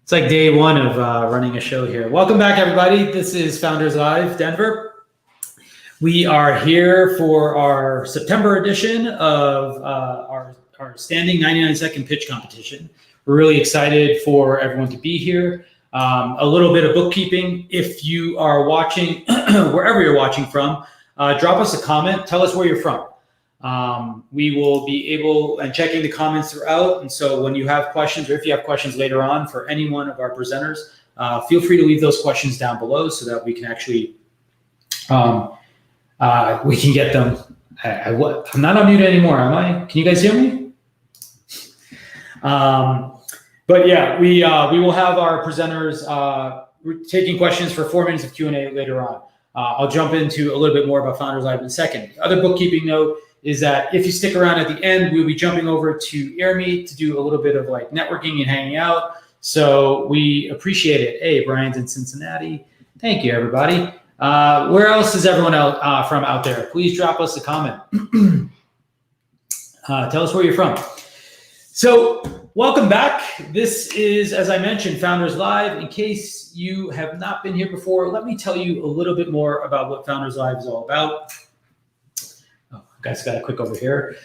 It's like day one of running a show here. Welcome back, everybody. This is Founders Live Denver. We are here for our September edition of our standing 99-second pitch competition. We're really excited for everyone to be here. A little bit of bookkeeping. If you are watching, wherever you're watching from, drop us a comment. Tell us where you're from. We will be able and checking the comments throughout. And so when you have questions, or if you have questions later on for any one of our presenters, feel free to leave those questions down below so that we can actually, we can get them. I'm not on mute anymore, am I? Can you guys hear me? But yeah, we will have our presenters taking questions for 4 minutes of Q&A later on. I'll jump into a little bit more about Founders Live in a second. The other bookkeeping note is that if you stick around at the end, we'll be jumping over to AirMeet to do a little bit of like networking and hanging out. So we appreciate it. Hey, Brian's in Cincinnati. Thank you, everybody. Where else is everyone from out there? Please drop us a comment. Tell us where you're from. So welcome back. This is, as I mentioned, Founders Live. In case you have not been here before, let me tell you a little bit more about what Founders Live is all about. Oh, guys, got a quick over here.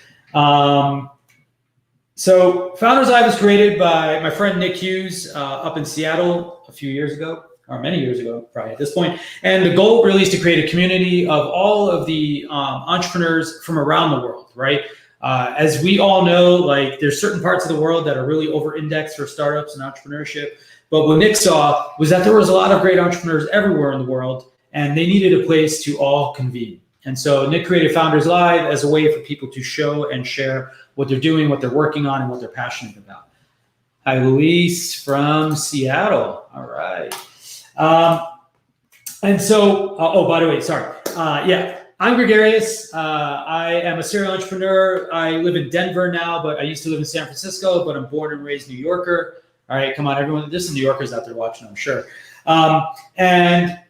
So Founders Live was created by my friend Nick Hughes up in Seattle a few years ago, or many years ago, probably at this point. And the goal really is to create a community of all of the entrepreneurs from around the world, right? As we all know, like there's certain parts of the world that are really over-indexed for startups and entrepreneurship. But what Nick saw was that there was a lot of great entrepreneurs everywhere in the world, and they needed a place to all convene. And so Nick created Founders Live as a way for people to show and share what they're doing, what they're working on, and what they're passionate about. Hi, Luis from Seattle. All right. And so, oh, by the way, sorry. Yeah. I'm gregarious. I am a serial entrepreneur. I live in Denver now, but I used to live in San Francisco, but I'm born and raised New Yorker. All right, come on, everyone. There's some New Yorkers out there watching, I'm sure.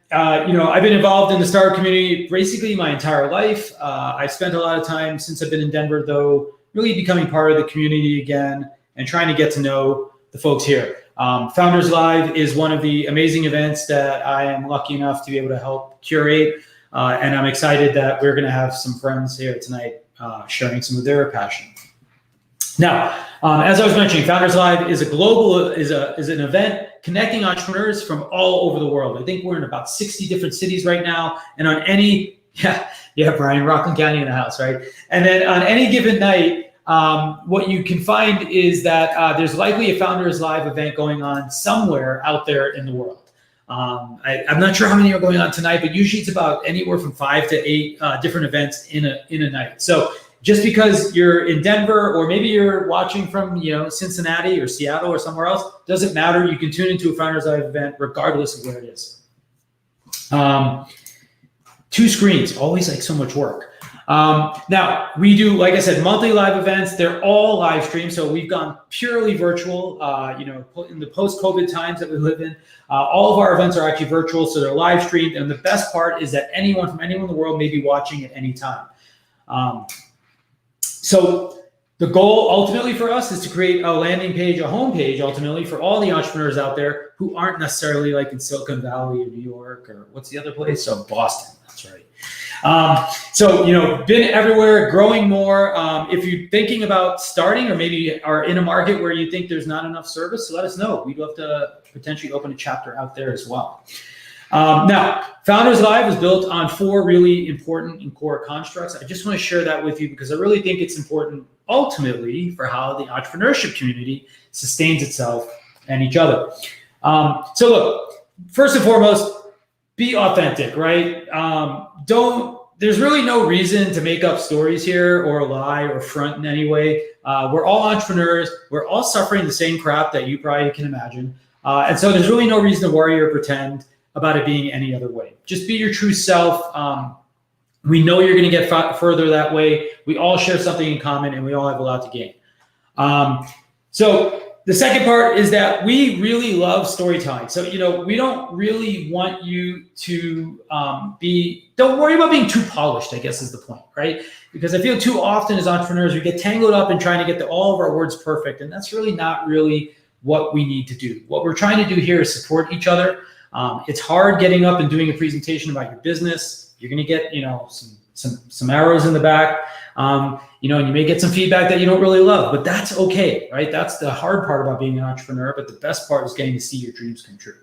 You know, I've been involved in the startup community basically my entire life. I spent a lot of time since I've been in Denver, though, really becoming part of the community again and trying to get to know the folks here. Founders Live is one of the amazing events that I am lucky enough to be able to help curate. And I'm excited that we're going to have some friends here tonight sharing some of their passion. Now, as I was mentioning, Founders Live is an event connecting entrepreneurs from all over the world. I think we're in about 60 different cities right now, and on any Brian, Rockland County in the house, right? And then on any given night, what you can find is that there's likely a Founders Live event going on somewhere out there in the world. I'm not sure how many are going on tonight, but usually it's about anywhere from 5 to 8 different events in a night. So just because you're in Denver, or maybe you're watching from Cincinnati or Seattle or somewhere else, doesn't matter. You can tune into a Founders Live event regardless of where it is. 2 screens, always like so much work. Now we do, like I said, monthly live events. They're all live streamed. So we've gone purely virtual, in the post-COVID times that we live in, all of our events are actually virtual. So they're live streamed. And the best part is that anyone from anywhere in the world may be watching at any time. So the goal ultimately for us is to create a landing page, a homepage ultimately for all the entrepreneurs out there who aren't necessarily like in Silicon Valley or New York or what's the other place? So Boston, that's right. Been everywhere, growing more. If you're thinking about starting or maybe are in a market where you think there's not enough service, let us know. We'd love to potentially open a chapter out there as well. Now, Founders Live is built on 4 really important and core constructs. I just want to share that with you because I really think it's important ultimately for how the entrepreneurship community sustains itself and each other. So look, first and foremost, be authentic, right? There's really no reason to make up stories here or lie or front in any way. We're all entrepreneurs. We're all suffering the same crap that you probably can imagine. And so there's really no reason to worry or pretend about it being any other way. Just be your true self. We know you're going to get further that way. We all share something in common and we all have a lot to gain. So the second part is that we really love storytelling. So, we don't really want you to don't worry about being too polished, I guess is the point, right? Because I feel too often as entrepreneurs, we get tangled up in trying to get all of our words perfect. And that's really not really what we need to do. What we're trying to do here is support each other. It's hard getting up and doing a presentation about your business. You're going to get, some arrows in the back, and you may get some feedback that you don't really love, but that's okay, right? That's the hard part about being an entrepreneur, but the best part is getting to see your dreams come true.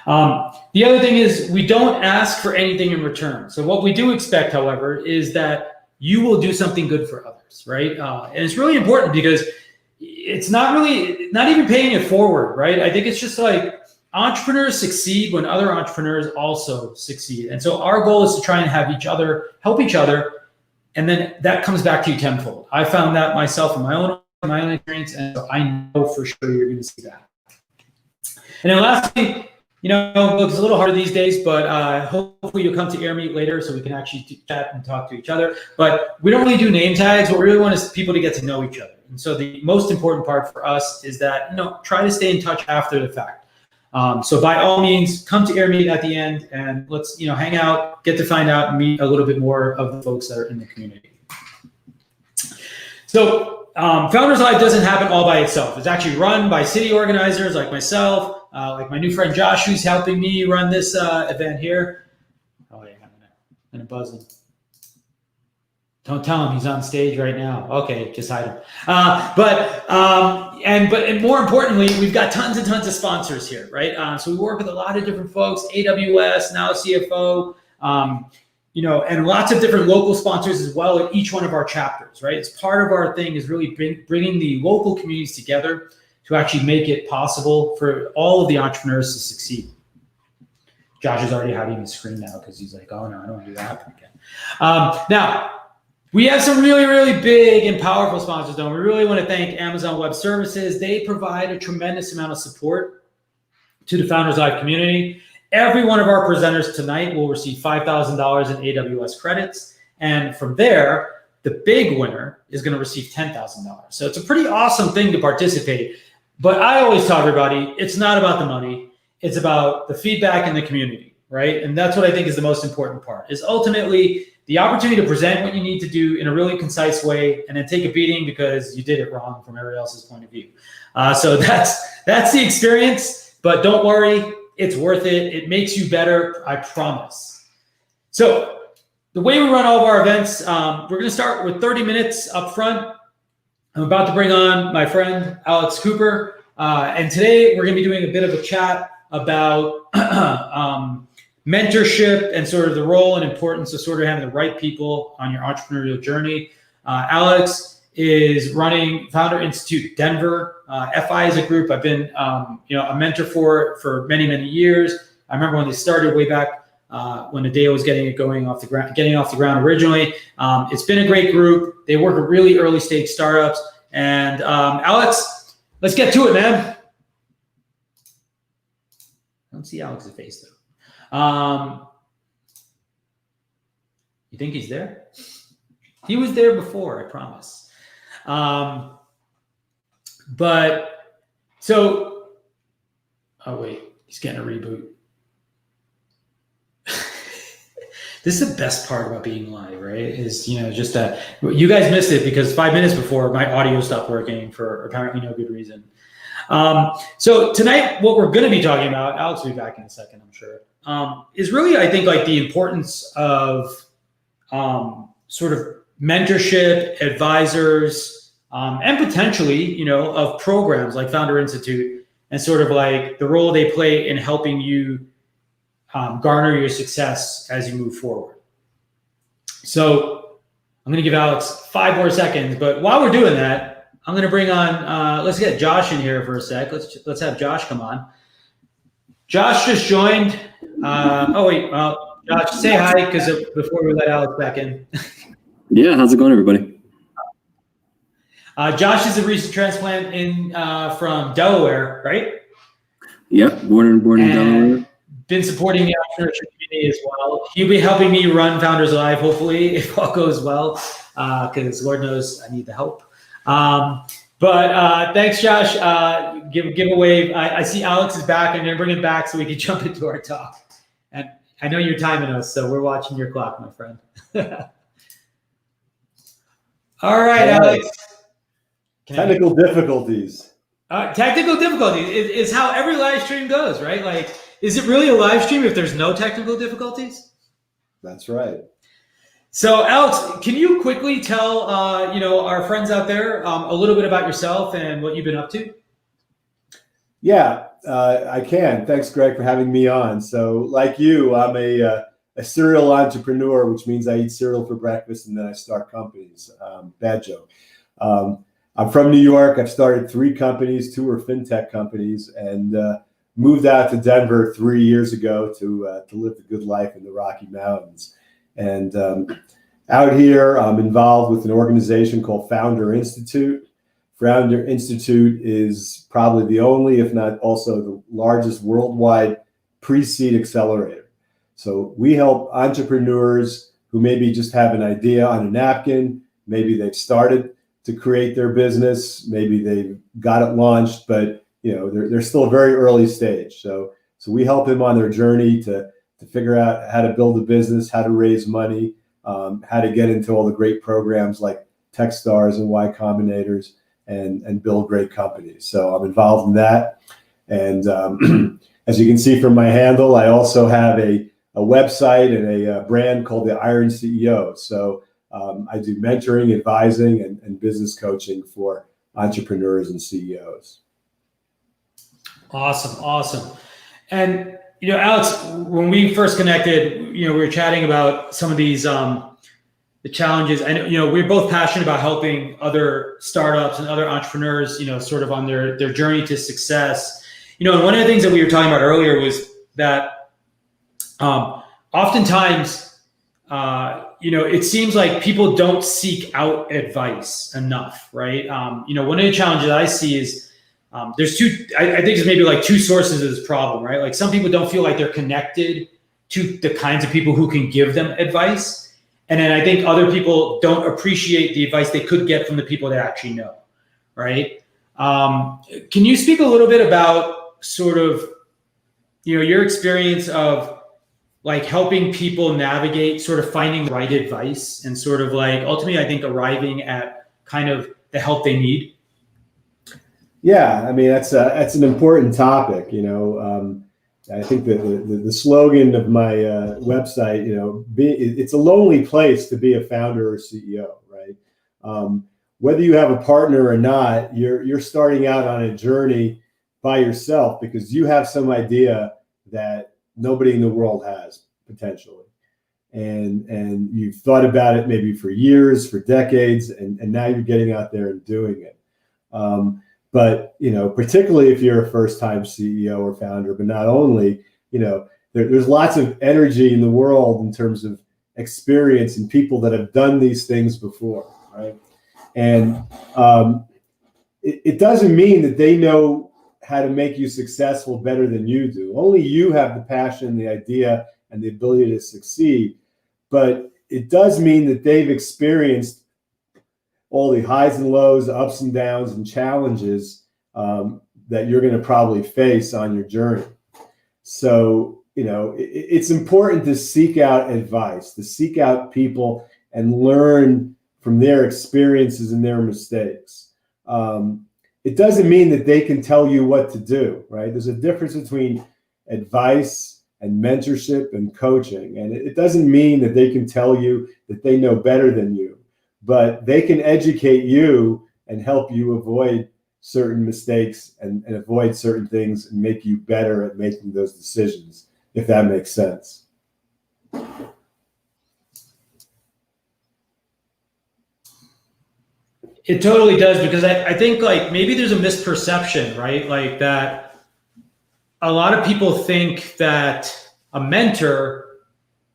The other thing is we don't ask for anything in return. So what we do expect, however, is that you will do something good for others, right? And it's really important because it's not even paying it forward, right? I think it's just like entrepreneurs succeed when other entrepreneurs also succeed. And so our goal is to try and have help each other. And then that comes back to you tenfold. I found that myself in my own experience. And so I know for sure you're going to see that. And then lastly, it's a little harder these days, but hopefully you'll come to AirMeet later so we can actually chat and talk to each other. But we don't really do name tags. What we really want is people to get to know each other. And so the most important part for us is that, try to stay in touch after the fact. So by all means, come to AirMeet at the end and let's, hang out, get to find out and meet a little bit more of the folks that are in the community. So Founders Live doesn't happen all by itself. It's actually run by city organizers like myself, like my new friend Josh, who's helping me run this event here. Oh yeah, I'm gonna buzz him. Don't tell him he's on stage right now. Okay, just hide him. But more importantly, we've got tons and tons of sponsors here, right? So we work with a lot of different folks, AWS, now CFO, and lots of different local sponsors as well at each one of our chapters, right? It's part of our thing is really bringing the local communities together to actually make it possible for all of the entrepreneurs to succeed. Josh is already hiding his screen now because he's like, oh no, I don't want to do that happen again. Now, we have some really, really big and powerful sponsors, though. We really want to thank Amazon Web Services. They provide a tremendous amount of support to the Founders Live community. Every one of our presenters tonight will receive $5,000 in AWS credits. And from there, the big winner is going to receive $10,000. So it's a pretty awesome thing to participate. But I always tell everybody, it's not about the money. It's about the feedback in the community, right? And that's what I think is the most important part, is ultimately the opportunity to present what you need to do in a really concise way and then take a beating because you did it wrong from everybody else's point of view. So that's the experience, but don't worry, it's worth it. It makes you better, I promise. So the way we run all of our events, we're going to start with 30 minutes up front. I'm about to bring on my friend, Alex Cooper. And today we're going to be doing a bit of a chat about mentorship and sort of the role and importance of sort of having the right people on your entrepreneurial journey. Alex is running Founder Institute Denver. FI is a group I've been a mentor for many, many years. I remember when they started way back when Adeo was getting off the ground originally. It's been a great group. They work with really early stage startups. And Alex, let's get to it, man. I don't see Alex's face though. You think he's there? He was there before, I promise. Oh wait, he's getting a reboot. This is the best part about being live, right? Is, just that you guys missed it because 5 minutes before my audio stopped working for apparently no good reason. So tonight, what we're going to be talking about, Alex will be back in a second, I'm sure, is really, I think, like the importance of sort of mentorship, advisors, and potentially, of programs like Founder Institute and sort of like the role they play in helping you garner your success as you move forward. So I'm going to give Alex 5 more seconds, but while we're doing that, I'm going to bring on, let's get Josh in here for a sec. Let's have Josh come on. Josh just joined. Josh, say hi because before we let Alex back in. Yeah, how's it going, everybody? Josh is a recent transplant from Delaware, right? Yep, born in Delaware. Been supporting the entrepreneurship community as well. He'll be helping me run Founders Live, hopefully, if all goes well, because Lord knows I need the help. But thanks, Josh. Give a wave. I see Alex is back. I'm going to bring him back so we can jump into our talk. And I know you're timing us, so we're watching your clock, my friend. All right, Alex. Technical difficulties. Technical difficulties is how every live stream goes, right? Like, is it really a live stream if there's no technical difficulties? That's right. So, Alex, can you quickly tell our friends out there a little bit about yourself and what you've been up to? Yeah, I can. Thanks, Greg, for having me on. So, like you, I'm a serial entrepreneur, which means I eat cereal for breakfast and then I start companies. Bad joke. I'm from New York. I've started 3 companies. 2 are fintech companies, and moved out to Denver 3 years ago to live the good life in the Rocky Mountains. And out here, I'm involved with an organization called Founder Institute. Founder Institute is probably the only, if not also the largest worldwide pre-seed accelerator. So we help entrepreneurs who maybe just have an idea on a napkin. Maybe they've started to create their business. Maybe they've got it launched, but they're still a very early stage. So we help them on their journey to figure out how to build a business, how to raise money, how to get into all the great programs like Techstars and Y Combinators, and build great companies. So I'm involved in that. And as you can see from my handle, I also have a website and a brand called the Iron CEO. So I do mentoring, advising, and business coaching for entrepreneurs and CEOs. Awesome. And Alex, when we first connected, we were chatting about some of these the challenges. I know we're both passionate about helping other startups and other entrepreneurs, sort of on their journey to success. And one of the things that we were talking about earlier was that oftentimes, it seems like people don't seek out advice enough, right? One of the challenges I see is there's two. I think there's maybe like 2 sources of this problem, right? Like some people don't feel like they're connected to the kinds of people who can give them advice. And then I think other people don't appreciate the advice they could get from the people they actually know, right? Can you speak a little bit about sort of, your experience of like helping people navigate sort of finding the right advice and sort of like ultimately, I think, arriving at kind of the help they need? Yeah, I mean, that's an important topic. I think the slogan of my website, it's a lonely place to be a founder or CEO, right? Whether you have a partner or not, you're starting out on a journey by yourself because you have some idea that nobody in the world has potentially, and you've thought about it maybe for years, for decades, and now you're getting out there and doing it. But, particularly if you're a first-time CEO or founder, but not only, there's lots of energy in the world in terms of experience and people that have done these things before, right? And it doesn't mean that they know how to make you successful better than you do. Only you have the passion, the idea, and the ability to succeed. But it does mean that they've experienced all the highs and lows, ups and downs, and challenges that you're going to probably face on your journey. So, it's important to seek out advice, to seek out people and learn from their experiences and their mistakes. It doesn't mean that they can tell you what to do, right? There's a difference between advice and mentorship and coaching. And it doesn't mean that they can tell you that they know better than you, but they can educate you and help you avoid certain mistakes and avoid certain things and make you better at making those decisions, if that makes sense. It totally does, because I think like maybe there's a misperception, right? Like that a lot of people think that a mentor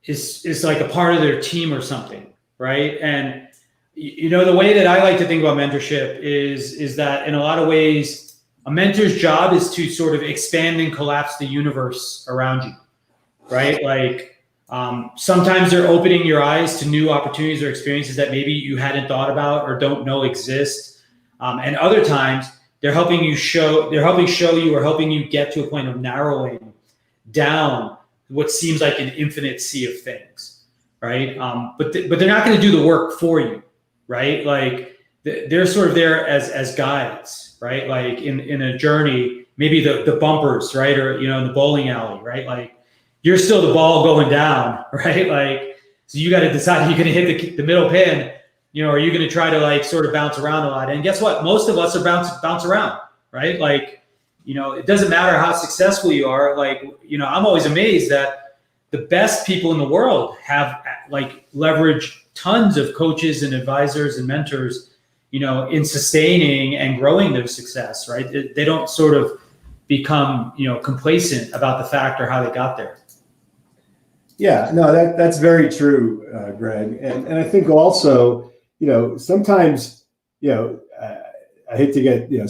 is like a part of their team or something, right? And the way that I like to think about mentorship is that in a lot of ways, a mentor's job is to sort of expand and collapse the universe around you, right? Like sometimes they're opening your eyes to new opportunities or experiences that maybe you hadn't thought about or don't know exist. And other times they're helping show you or helping you get to a point of narrowing down what seems like an infinite sea of things, right? But they're not going to do the work for you, right? Like they're sort of there as guides, right? Like in a journey, maybe the bumpers, right? Or, you know, in the bowling alley, right? Like you're still the ball going down, right? Like, so you got to decide, are you going to hit the middle pin, you know, or are you going to try to like sort of bounce around a lot? And guess what? Most of us are bounce around, right? Like, you know, it doesn't matter how successful you are. Like, you know, I'm always amazed that the best people in the world have like leveraged tons of coaches and advisors and mentors, you know, in sustaining and growing their success, right? They don't sort of become, you know, complacent about the fact or how they got there. Yeah, no, that's very true, Greg. And I think also, you know, sometimes, you know, I hate to get, you know,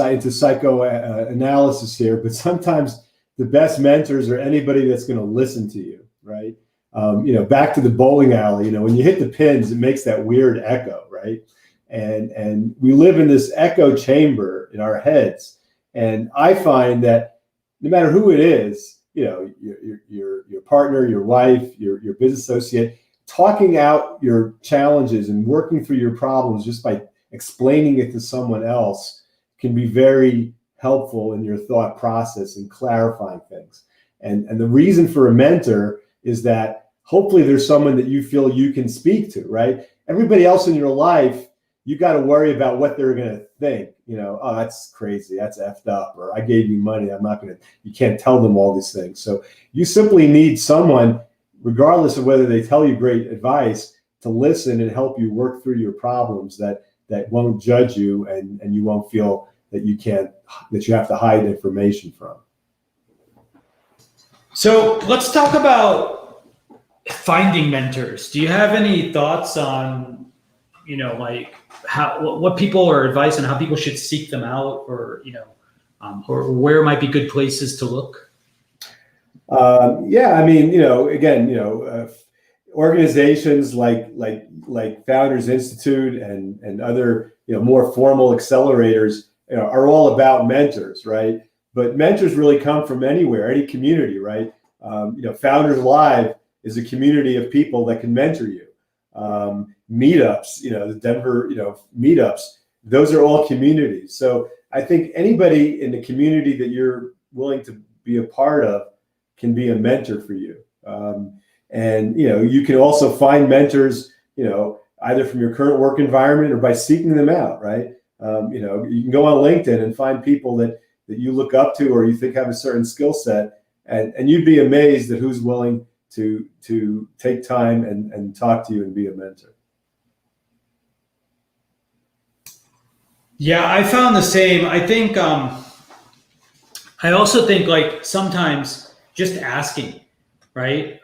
into psychoanalysis here, but sometimes the best mentors are anybody that's going to listen to you, right? You know, back to the bowling alley, you know, when you hit the pins, it makes that weird echo, right? And we live in this echo chamber in our heads. And I find that no matter who it is, you know, your partner, your wife, your business associate, talking out your challenges and working through your problems just by explaining it to someone else can be very helpful in your thought process and clarifying things. And the reason for a mentor is that hopefully there's someone that you feel you can speak to, right? Everybody else in your life, you got to worry about what they're going to think. You know, oh, that's crazy, that's effed up, or I gave you money, I'm not going to, you can't tell them all these things. So you simply need someone, regardless of whether they tell you great advice, to listen and help you work through your problems that won't judge you and you won't feel that you have to hide information from. So let's talk about finding mentors. Do you have any thoughts on, you know, like what people are advice on how people should seek them out, or, you know, or where might be good places to look? Yeah, I mean, you know, again, you know, organizations like Founders Institute and other, you know, more formal accelerators, you know, are all about mentors, right? But mentors really come from anywhere, any community, right? You know, Founders Live is a community of people that can mentor you. Meetups, you know, the Denver, you know, meetups, those are all communities. So I think anybody in the community that you're willing to be a part of can be a mentor for you. And, you know, you can also find mentors, you know, either from your current work environment or by seeking them out, right? You know, you can go on LinkedIn and find people that you look up to or you think have a certain skill set, and you'd be amazed at who's willing to take time and talk to you and be a mentor. Yeah, I found the same. I think, I also think like sometimes just asking, right?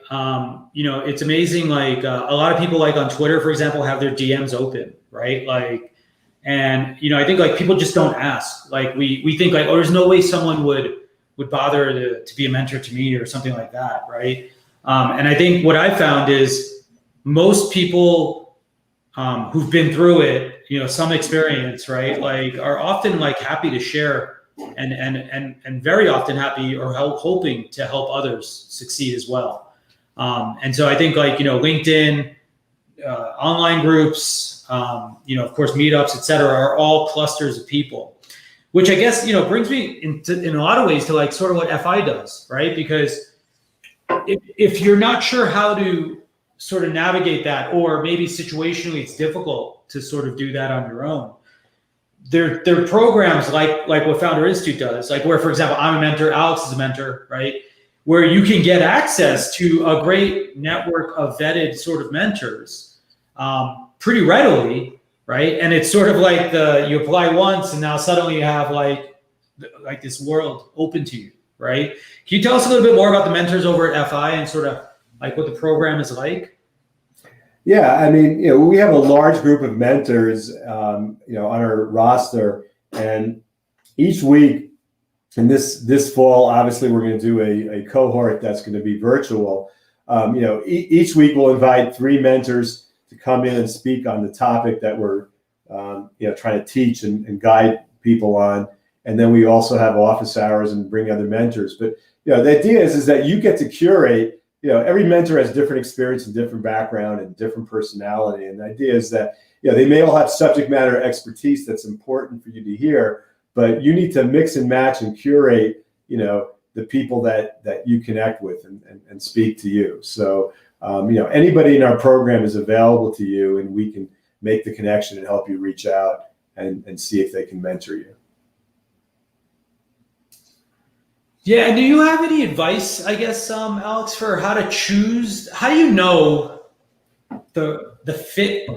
You know, it's amazing. Like a lot of people like on Twitter, for example, have their DMs open, right? Like, and, you know, I think like people just don't ask. Like we think like, oh, there's no way someone would bother to be a mentor to me or something like that, right? And I think what I found is most people who've been through it, you know, some experience, right? Like are often like happy to share and very often happy or hoping to help others succeed as well. And so I think like, you know, LinkedIn, online groups, you know, of course, meetups, et cetera, are all clusters of people, which I guess, you know, brings me in a lot of ways to like sort of what FI does, right? Because if you're not sure how to sort of navigate that, or maybe situationally it's difficult to sort of do that on your own, there are programs like what Founder Institute does, like where, for example, I'm a mentor, Alex is a mentor, right? Where you can get access to a great network of vetted sort of mentors pretty readily, right? And it's sort of like you apply once and now suddenly you have like this world open to you, right? Can you tell us a little bit more about the mentors over at FI and sort of like what the program is like? Yeah, I mean, you know, we have a large group of mentors, you know, on our roster, and each week, and this fall, obviously, we're going to do a cohort that's going to be virtual. You know, each week we'll invite 3 mentors to come in and speak on the topic that we're, you know, trying to teach and guide people on, and then we also have office hours and bring other mentors. But you know, the idea is that you get to curate. You know, every mentor has different experience and different background and different personality. And the idea is that, you know, they may all have subject matter expertise that's important for you to hear, but you need to mix and match and curate, the people that you connect with and speak to you. So, anybody in our program is available to you, and we can make the connection and help you reach out and see if they can mentor you. Yeah. And do you have any advice, I guess, Alex, for how to choose? How do you know the fit,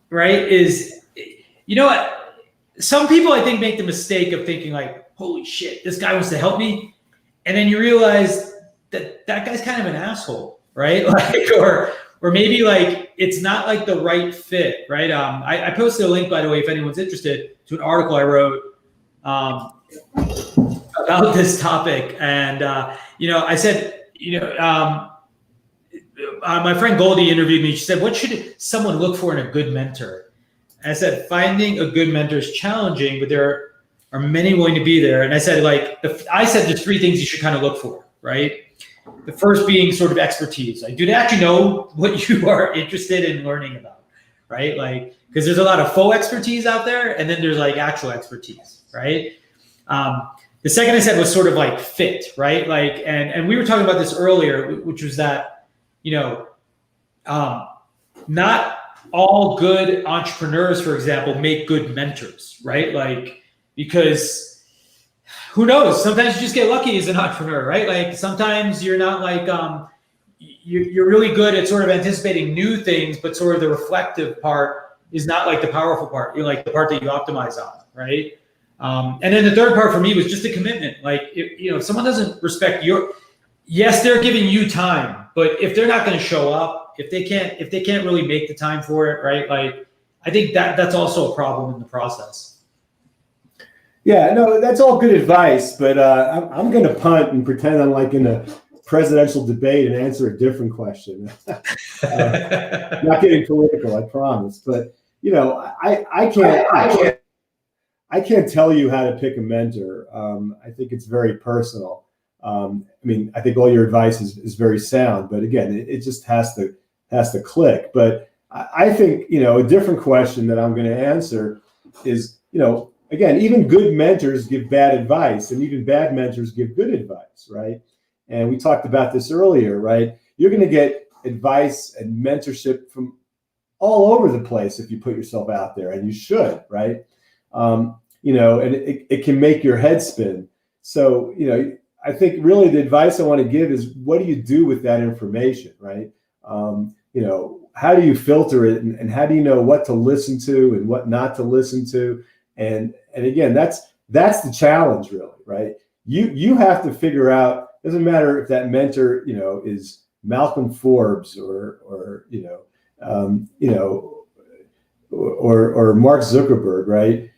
right? Is, what? Some people, I think, make the mistake of thinking like, holy shit, this guy wants to help me. And then you realize that guy's kind of an asshole, right? Like, or maybe like it's not like the right fit, right? I posted a link, by the way, if anyone's interested, to an article I wrote about this topic. And, I said, my friend Goldie interviewed me. She said, what should someone look for in a good mentor? And I said, finding a good mentor is challenging, but there are many willing to be there. And I said, there's three things you should kind of look for, right? The first being sort of expertise. Like, do they actually know what you are interested in learning about, right? Like, because there's a lot of faux expertise out there, and then there's like actual expertise, right? The second I said was sort of like fit, right? Like, and we were talking about this earlier, which was that, not all good entrepreneurs, for example, make good mentors, right? Like, because who knows? Sometimes you just get lucky as an entrepreneur, right? Like sometimes you're not like, you're really good at sort of anticipating new things, but sort of the reflective part is not like the powerful part. You're like the part that you optimize on, right? And then the third part for me was just a commitment. Like, if someone doesn't respect yes, they're giving you time, but if they're not going to show up, if they can't really make the time for it, right? Like, I think that's also a problem in the process. Yeah, no, that's all good advice, but I'm going to punt and pretend I'm like in a presidential debate and answer a different question. Not getting political, I promise. But I can't tell you how to pick a mentor. I think it's very personal. I think all your advice is very sound, but again, it just has to click. But I think a different question that I'm going to answer is again, even good mentors give bad advice, and even bad mentors give good advice, right? And we talked about this earlier, right? You're going to get advice and mentorship from all over the place if you put yourself out there, and you should, right? And it can make your head spin. So, I think really the advice I want to give is, what do you do with that information, right? How do you filter it, and how do you know what to listen to and what not to listen to? And again, that's the challenge, really, right? You have to figure out. Doesn't matter if that mentor, is Malcolm Forbes or Mark Zuckerberg, right?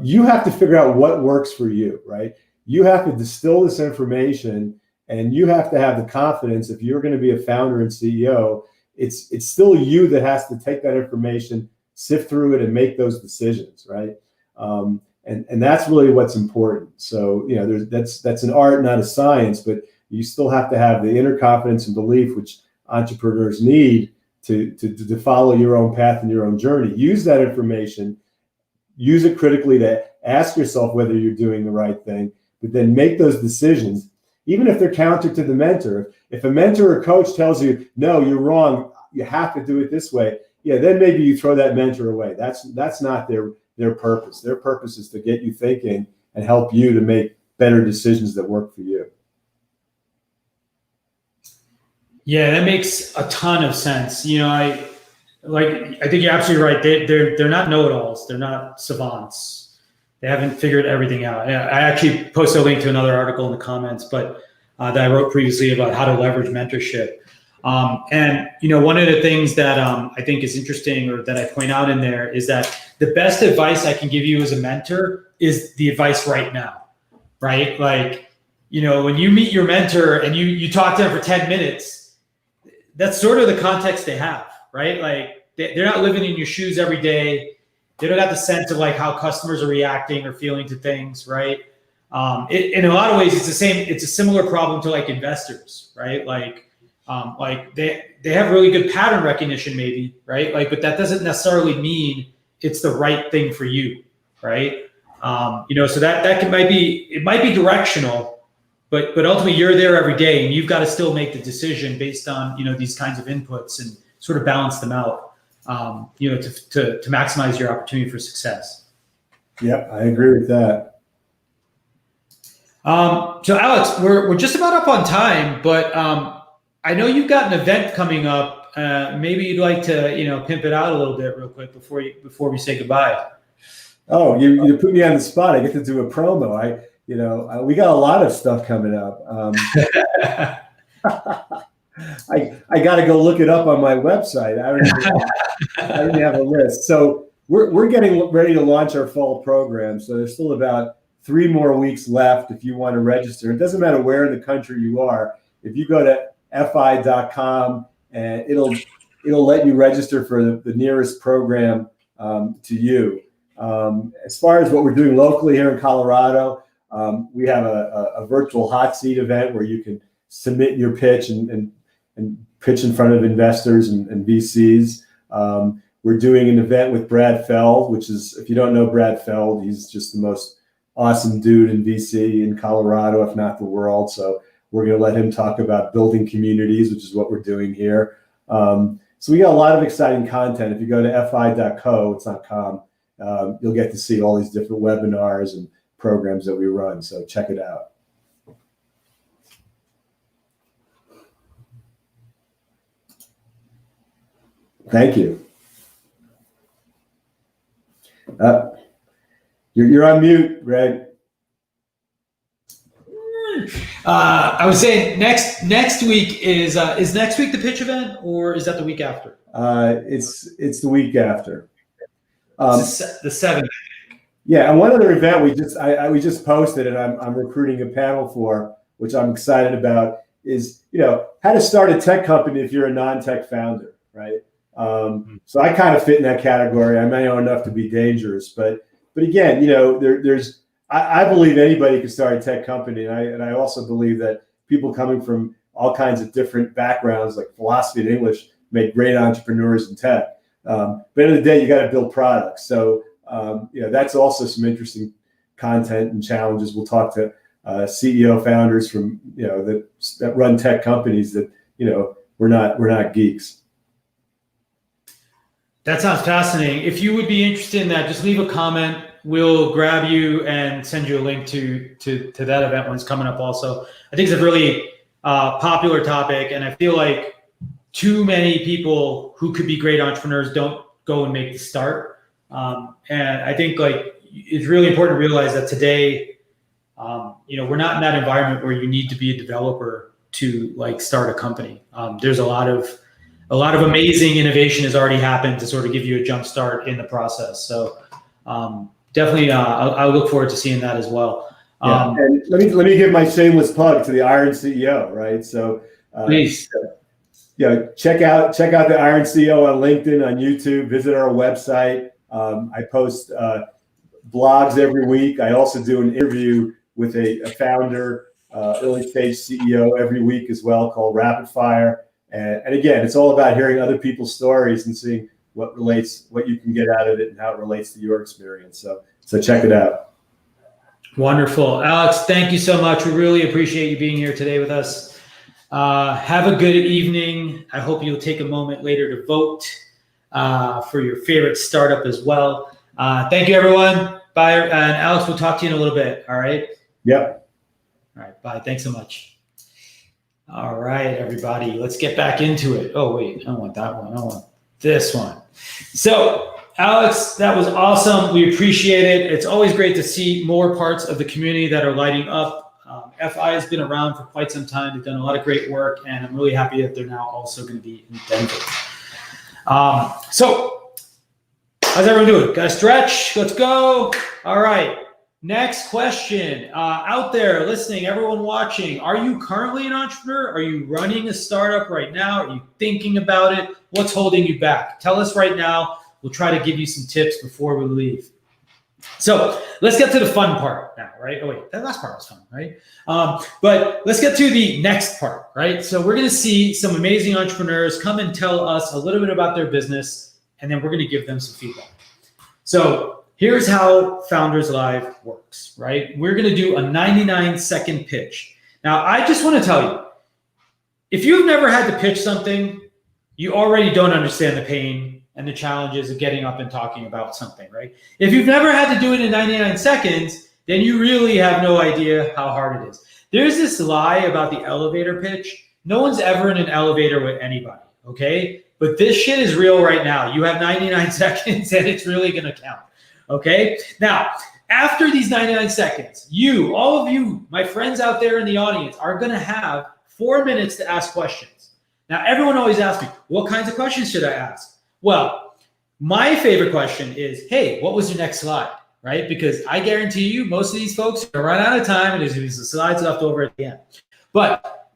You have to figure out what works for you, right? You have to distill this information, and you have to have the confidence. If you're going to be a founder and CEO, it's still you that has to take that information, sift through it, and make those decisions, right? And that's really what's important. So that's an art, not a science, but you still have to have the inner confidence and belief which entrepreneurs need to follow your own path and your own journey. Use that information, use it critically to ask yourself whether you're doing the right thing, but then make those decisions, even if they're counter to the mentor. If a mentor or coach tells you, no, you're wrong, you have to do it this way, then maybe you throw that mentor away. That's not their purpose. Their purpose is to get you thinking and help you to make better decisions that work for you. Yeah, that makes a ton of sense. I think you're absolutely right. They're not know-it-alls. They're not savants. They haven't figured everything out. I actually posted a link to another article in the comments, but that I wrote previously about how to leverage mentorship. And one of the things that I think is interesting, or that I point out in there, is that the best advice I can give you as a mentor is the advice right now, right? Like, when you meet your mentor and you talk to them for 10 minutes, that's sort of the context they have, right? Like, they're not living in your shoes every day. They don't have the sense of like how customers are reacting or feeling to things, right? In a lot of ways, it's the same. It's a similar problem to like investors, right? Like they have really good pattern recognition, maybe, right? Like, but that doesn't necessarily mean it's the right thing for you, right? So that might be directional, but ultimately you're there every day and you've got to still make the decision based on, these kinds of inputs and sort of balance them out, to maximize your opportunity for success. Yep, I agree with that. So Alex, we're just about up on time, but I know you've got an event coming up. Maybe you'd like to, pimp it out a little bit real quick before we say goodbye. Oh, you put me on the spot. I get to do a promo. We got a lot of stuff coming up. I got to go look it up on my website. I don't have a list. So we're getting ready to launch our fall program. So there's still about 3 more weeks left if you want to register. It doesn't matter where in the country you are. If you go to fi.com, and it'll let you register for the nearest program to you. As far as what we're doing locally here in Colorado, we have a virtual hot seat event where you can submit your pitch and pitch in front of investors and VCs. We're doing an event with Brad Feld, which is, if you don't know Brad Feld, he's just the most awesome dude in VC in Colorado, if not the world. So we're going to let him talk about building communities, which is what we're doing here. So we got a lot of exciting content. If you go to fi.co, it's not com, you'll get to see all these different webinars and programs that we run. So check it out. Thank you. You're on mute, Greg. I was saying next week is next week the pitch event, or is that the week after? It's the week after. The 7th. Yeah, and one other event we just posted, and I'm recruiting a panel for, which I'm excited about, is how to start a tech company if you're a non-tech founder, right? So I kind of fit in that category. I may know enough to be dangerous, but again, there's I believe anybody can start a tech company, and I also believe that people coming from all kinds of different backgrounds, like philosophy and English, make great entrepreneurs in tech. But at the end of the day, you got to build products. So that's also some interesting content and challenges. We'll talk to CEO founders from that run tech companies that we're not geeks. That sounds fascinating. If you would be interested in that, just leave a comment. We'll grab you and send you a link to that event when it's coming up also. I think it's a really popular topic, and I feel like too many people who could be great entrepreneurs don't go and make the start. And I think it's really important to realize that today, we're not in that environment where you need to be a developer to start a company. There's a lot of amazing innovation has already happened to sort of give you a jump start in the process. So definitely, I look forward to seeing that as well. And let me give my shameless plug to the Iron CEO, right? So please, check out the Iron CEO on LinkedIn, on YouTube. Visit our website. I post blogs every week. I also do an interview with a founder, early stage CEO every week as well, called Rapid Fire. And again, it's all about hearing other people's stories and seeing what you can get out of it and how it relates to your experience. So check it out. Wonderful. Alex, thank you so much. We really appreciate you being here today with us. Have a good evening. I hope you'll take a moment later to vote for your favorite startup as well. Thank you, everyone. Bye. And Alex, we'll talk to you in a little bit. All right? Yep. All right. Bye. Thanks so much. All right, everybody, let's get back into it. Oh, wait, I don't want that one. I want this one. So, Alex, that was awesome. We appreciate it. It's always great to see more parts of the community that are lighting up. FI has been around for quite some time. They've done a lot of great work, and I'm really happy that they're now also going to be in Denver. So, how's everyone doing? Got to stretch? Let's go. All right. Next question. Out there listening, everyone watching, are you currently an entrepreneur? Are you running a startup right now? Are you thinking about it? What's holding you back? Tell us right now. We'll try to give you some tips before we leave. So let's get to the fun part now, right? Oh, wait, that last part was fun, right? But let's get to the next part, right? So we're going to see some amazing entrepreneurs come and tell us a little bit about their business, and then we're going to give them some feedback. So here's how Founders Live works, right? We're going to do a 99-second pitch. Now, I just want to tell you, if you've never had to pitch something, you already don't understand the pain and the challenges of getting up and talking about something, right? If you've never had to do it in 99 seconds, then you really have no idea how hard it is. There's this lie about the elevator pitch. No one's ever in an elevator with anybody, okay? But this shit is real right now. You have 99 seconds and it's really going to count, okay? Now, after these 99 seconds, all of you, my friends out there in the audience, are going to have 4 minutes to ask questions. Now, everyone always asks me, what kinds of questions should I ask? Well, my favorite question is, hey, what was your next slide, right? Because I guarantee you, most of these folks are going to run out of time and there's going to be some slides left over at the end. But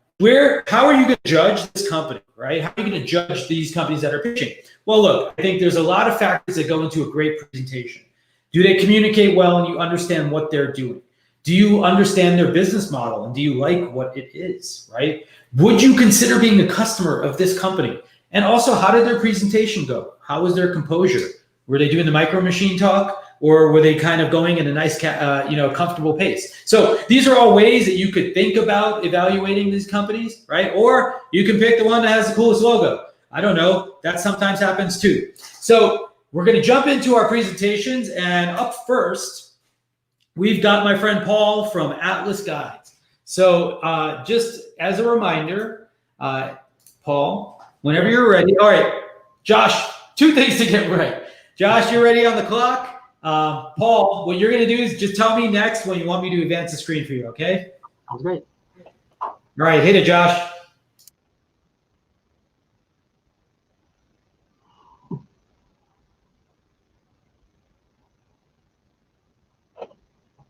how are you going to judge this company, right? How are you going to judge these companies that are pitching? Well, look, I think there's a lot of factors that go into a great presentation. Do they communicate well and you understand what they're doing? Do you understand their business model and do you like what it is, right? Would you consider being a customer of this company? And also, how did their presentation go? How was their composure? Were they doing the micro machine talk, or were they kind of going in a nice, comfortable pace? So these are all ways that you could think about evaluating these companies, right? Or you can pick the one that has the coolest logo. I don't know. That sometimes happens too. So we're going to jump into our presentations, and up first, we've got my friend Paul from Atlas Guides. So just as a reminder, Paul, whenever you're ready. All right, Josh, 2 things to get right. Josh, you're ready on the clock. Paul, what you're going to do is just tell me next when you want me to advance the screen for you, okay? Sounds great. All right, hit it, Josh.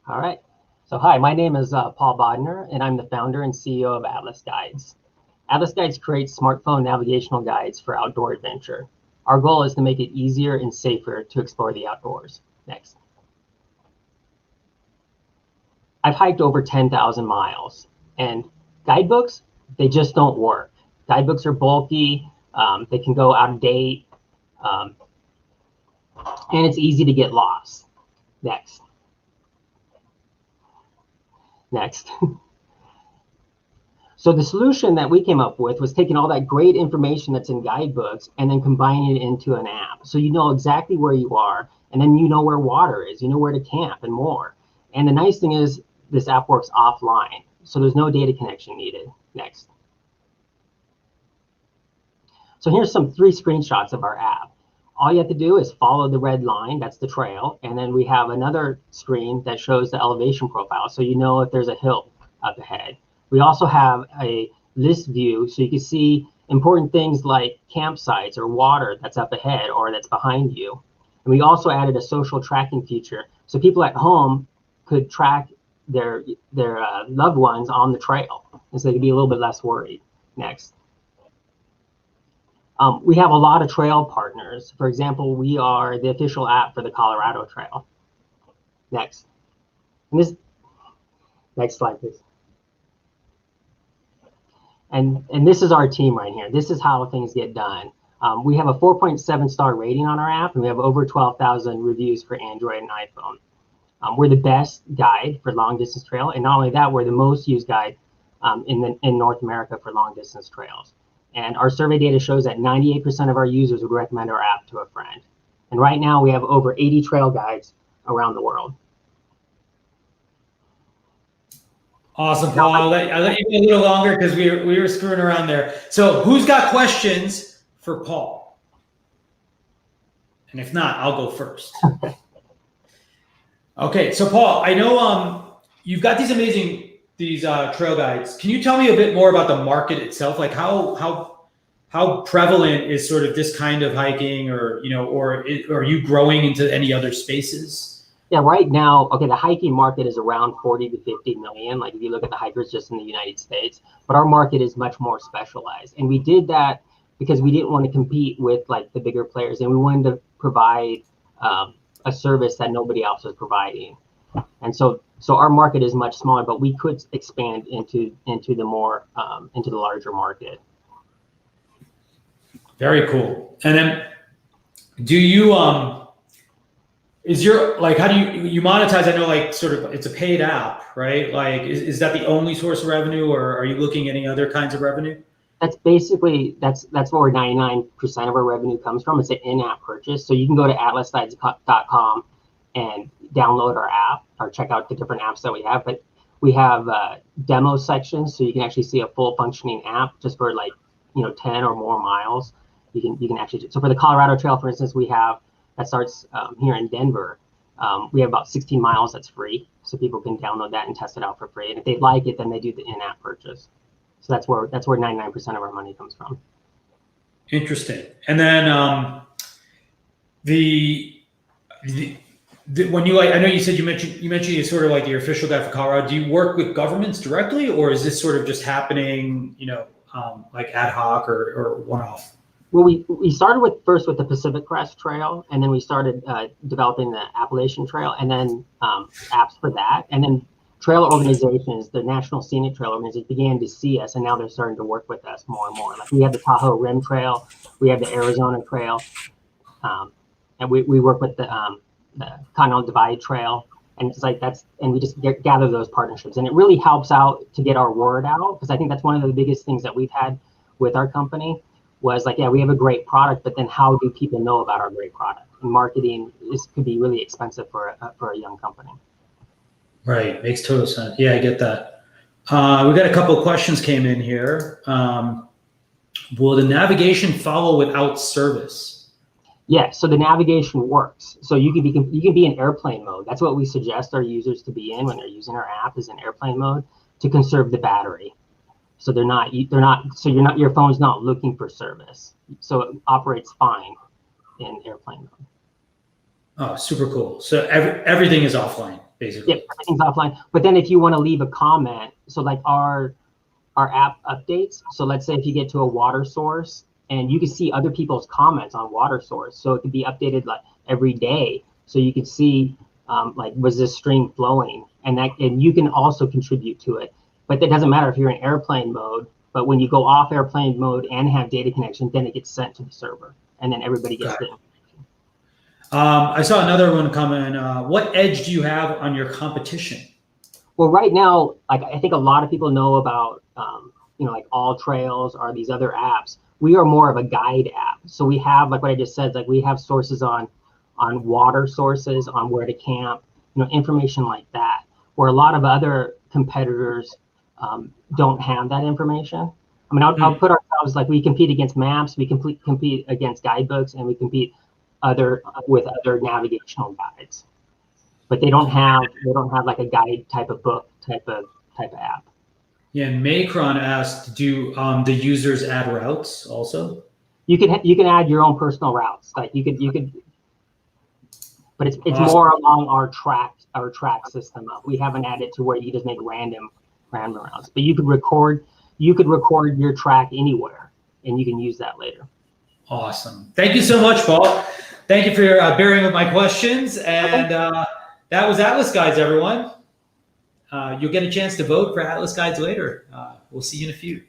All right. So hi, my name is Paul Bodner, and I'm the founder and CEO of Atlas Guides. Atlas Guides creates smartphone navigational guides for outdoor adventure. Our goal is to make it easier and safer to explore the outdoors. Next. I've hiked over 10,000 miles, and guidebooks, they just don't work. Guidebooks are bulky, they can go out of date, and it's easy to get lost. Next. Next. So the solution that we came up with was taking all that great information that's in guidebooks and then combining it into an app. So you know exactly where you are, and then you know where water is, you know where to camp and more. And the nice thing is this app works offline, so there's no data connection needed. Next. So here's 3 screenshots of our app. All you have to do is follow the red line, that's the trail, and then we have another screen that shows the elevation profile, so you know if there's a hill up ahead. We also have a list view, so you can see important things like campsites or water that's up ahead or that's behind you. And we also added a social tracking feature, so people at home could track their loved ones on the trail, and so they could be a little bit less worried. Next. We have a lot of trail partners. For example, we are the official app for the Colorado Trail. Next. And next slide, please. And this is our team right here. This is how things get done. We have a 4.7 star rating on our app, and we have over 12,000 reviews for Android and iPhone. We're the best guide for long distance trail, and not only that, we're the most used guide in North America for long distance trails. And our survey data shows that 98% of our users would recommend our app to a friend. And right now we have over 80 trail guides around the world. Awesome, Paul. I'll let you go a little longer because we were screwing around there. So who's got questions for Paul? And if not, I'll go first. Okay, so Paul, I know you've got these amazing trail guides. Can you tell me a bit more about the market itself? Like how prevalent is sort of this kind of hiking, or are you growing into any other spaces? Yeah, right now, okay, the hiking market is around 40 to 50 million. Like if you look at the hikers just in the United States, but our market is much more specialized. And we did that because we didn't want to compete with like the bigger players, and we wanted to provide a service that nobody else was providing. And so our market is much smaller, but we could expand into the larger market. Very cool. And then do you Is your, like, how do you monetize? I know, like, sort of, it's a paid app, right? Like, is that the only source of revenue, or are you looking at any other kinds of revenue? That's basically, that's where 99% of our revenue comes from. It's an in-app purchase. So you can go to atlasguides.com and download our app or check out the different apps that we have. But we have demo sections, so you can actually see a full functioning app just for, like, 10 or more miles. You can actually, so for the Colorado Trail, for instance, we have, that starts here in Denver. We have about 16 miles that's free, so people can download that and test it out for free. And if they like it, then they do the in-app purchase. So that's where 99% of our money comes from. Interesting. And then when you, like, I know you said you mentioned it's sort of like your official guide for Colorado. Do you work with governments directly, or is this sort of just happening, like ad hoc or one off? Well, we started first with the Pacific Crest Trail, and then we started developing the Appalachian Trail, and then apps for that, and then trail organizations, the National Scenic Trail organizations, began to see us, and now they're starting to work with us more and more. Like, we have the Tahoe Rim Trail, we have the Arizona Trail, and we work with the Continental Divide Trail, and it's like and we just gather those partnerships, and it really helps out to get our word out, because I think that's one of the biggest things that we've had with our company was, like, yeah, we have a great product, but then how do people know about our great product? And marketing could be really expensive for a young company. Right. Makes total sense. Yeah, I get that. We got a couple of questions came in here. Will the navigation follow without service? Yeah, so the navigation works. So you can be in airplane mode. That's what we suggest our users to be in when they're using our app, is in airplane mode, to conserve the battery. So your phone's not looking for service. So it operates fine in airplane mode. Oh, super cool. So everything is offline, basically. Yeah, everything's offline. But then if you want to leave a comment, so like our app updates. So let's say if you get to a water source, and you can see other people's comments on water source. So it could be updated like every day. So you can see like, was this stream flowing? And you can also contribute to it. But that doesn't matter if you're in airplane mode. But when you go off airplane mode and have data connection, then it gets sent to the server, and then everybody gets the information. I saw another one come in. What edge do you have on your competition? Well, right now, like, I think a lot of people know about, like All Trails or these other apps. We are more of a guide app. So we have, like what I just said, like we have sources on water sources, on where to camp, information like that, where a lot of other competitors don't have that information. I mean, I'll put ourselves, like, we compete against maps, we compete against guidebooks, and we compete with other navigational guides. But they don't have like a guide type of book type of app. Yeah, and Macron asked, do the users add routes also? You can add your own personal routes. Like you could, but it's Awesome. More along our track system. We haven't added to where you just make random routes. But you could record your track anywhere, and you can use that later. Awesome. Thank you so much, Paul. Thank you for bearing with my questions. And that was Atlas Guides, everyone. You'll get a chance to vote for Atlas Guides later. We'll see you in a few.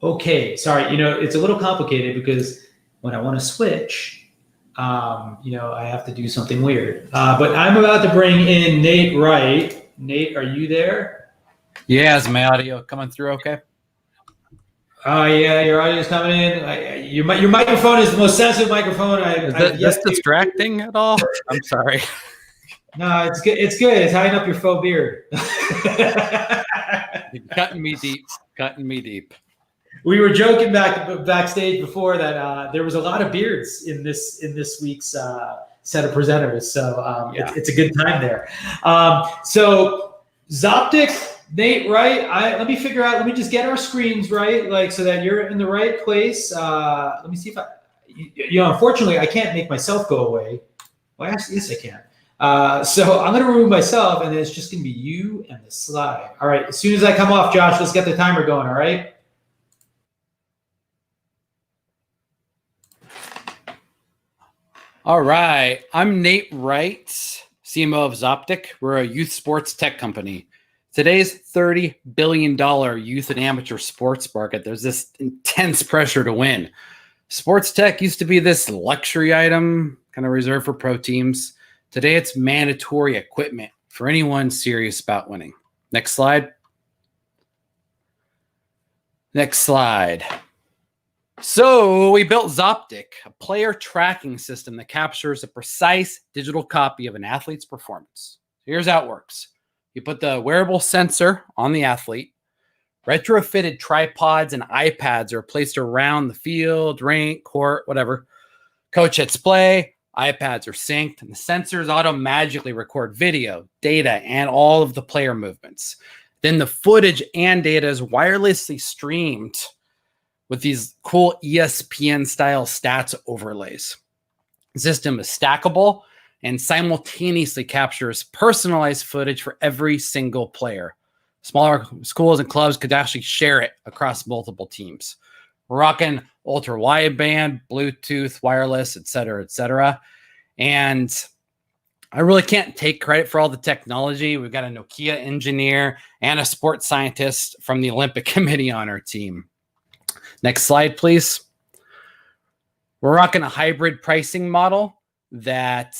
Okay, sorry. It's a little complicated because when I want to switch, I have to do something weird. But I'm about to bring in Nate Wright. Nate, are you there? Yeah, is my audio coming through okay? Yeah, your audio is coming in. Your microphone is the most sensitive microphone Is this distracting at all? I'm sorry. No, it's good. It's good. It's hiding up your faux beard. You're cutting me deep. We were joking backstage before that there was a lot of beards in this week's set of presenters. So it's a good time there. So Zoptic, Nate, right? Let me figure out. Let me just get our screens right, like so that you're in the right place. Let me see if unfortunately, I can't make myself go away. Well, actually, yes, I can. So I'm going to remove myself, and then it's just going to be you and the slide. All right. As soon as I come off, Josh, let's get the timer going. All right. All right. I'm Nate Wright, CMO of Zoptic. We're a youth sports tech company. Today's $30 billion youth and amateur sports market, there's this intense pressure to win. Sports tech used to be this luxury item, kind of reserved for pro teams. Today, it's mandatory equipment for anyone serious about winning. Next slide. Next slide. So we built Zoptic, a player tracking system that captures a precise digital copy of an athlete's performance. Here's how it works. You put the wearable sensor on the athlete. Retrofitted tripods and iPads are placed around the field, rink, court, whatever. Coach hits play, iPads are synced, and the sensors automatically record video, data, and all of the player movements. Then the footage and data is wirelessly streamed with these cool ESPN-style stats overlays. The system is stackable and simultaneously captures personalized footage for every single player. Smaller schools and clubs could actually share it across multiple teams. We're rocking ultra wideband, Bluetooth, wireless, et cetera, and I really can't take credit for all the technology. We've got a Nokia engineer and a sports scientist from the Olympic Committee on our team. Next slide, please. We're rocking a hybrid pricing model that